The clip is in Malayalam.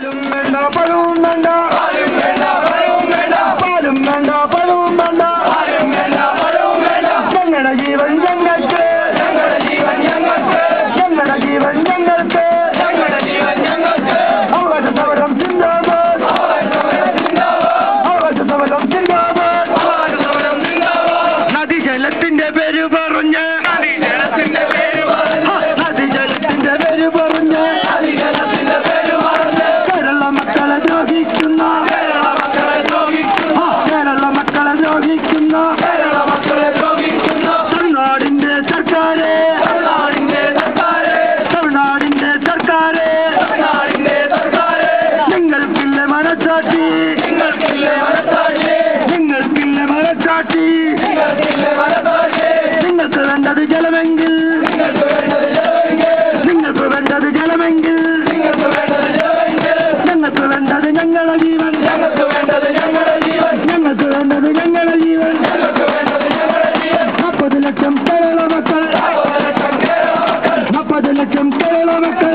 പാലും വേണ്ട പഴവും വേണ്ട പാലും വേണ്ട പഴവും വേണ്ട പാലും വേണ്ട പഴവും വേണ്ട പാലും വേണ്ട പഴവും വേണ്ട ഞങ്ങളുടെ ജീവൻ ഞങ്ങൾക്ക് ഞങ്ങളുടെ ജീവൻ ഞങ്ങൾക്ക് ഞങ്ങളുടെ ജീവൻ ഞങ്ങൾക്ക് ഞങ്ങളുടെ ജീവൻ ഞങ്ങൾക്ക് അവകാശ സമരം സിന്ദാബാദ് അവകാശ സമരം സിന്ദാബാദ് അവകാശ സമരം സിന്ദാബാദ് നദീജലത്തിന്റെ പേര് പറഞ്ഞ് നദീജലത്തിന്റെ പേര് പറഞ്ഞ് നദീജലത്തിന്റെ പേര് പറഞ്ഞ് നദീജലത്തിന്റെ പേര് പറഞ്ഞ് കേരള മക്കളെ ദ്രോഹിക്കുന്ന കേരള മക്കളെ ദ്രോഹിക്കുന്ന കേരള മക്കളെ ദ്രോഹിക്കുന്ന കേരള മക്കളെ ദ്രോഹിക്കുന്ന തമിഴ്നാടിന്റെ സർക്കാരെ തമിഴ്നാടിന്റെ സർക്കാരെ തമിഴ്നാടിന്റെ സർക്കാരെ തമിഴ്നാടിന്റെ സർക്കാരെ നിങ്ങൾക്കില്ല മനസാക്ഷി നിങ്ങൾക്കില്ല മനസാക്ഷി നിങ്ങൾക്കില്ല മനസാക്ഷി നിങ്ങൾക്കില്ല മനസാക്ഷി നിങ്ങൾക്ക് വേണ്ടത് ജലമെങ്കിൽ നിങ്ങൾക്ക് വേണ്ടത് ജലമെങ്കിൽ നിങ്ങൾക്ക് വേണ്ടത് ജലമെങ്കിൽ നിങ്ങൾക്ക് വേണ്ടത് ജലമെങ്കിൽ ഞങ്ങൾക്ക് വേണ്ടത് ഞങ്ങളുടെ ജീവൻ ഞങ്ങൾക്ക് വേണ്ടത് ഞങ്ങളുടെ ജീവൻ ഞങ്ങൾക്ക് വേണ്ടത് ഞങ്ങളുടെ ജീവൻ ഞങ്ങൾക്ക് വേണ്ടത് ഞങ്ങളുടെ ജീവൻ 40 ലക്ഷം കേരള മക്കൾ 40 ലക്ഷം കേരള മക്കൾ